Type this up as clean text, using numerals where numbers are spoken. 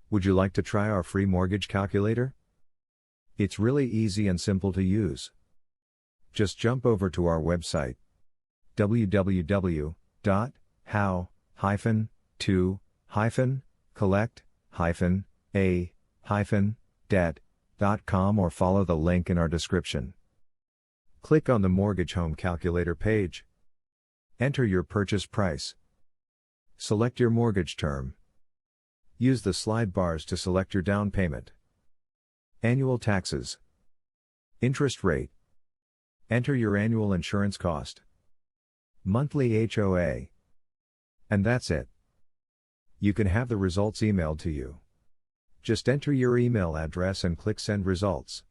Would you like to try our free mortgage calculator? It's really easy and simple to use. Just jump over to our website www.how-collect-a-debt.com or follow the link in our description. Click on the Mortgage Home Calculator page. Enter your purchase price. Select your mortgage term. Use the slide bars to select your down payment. Annual taxes. Interest rate. Enter your annual insurance cost. Monthly HOA. And that's it. You can have the results emailed to you. Just enter your email address and click Send Results.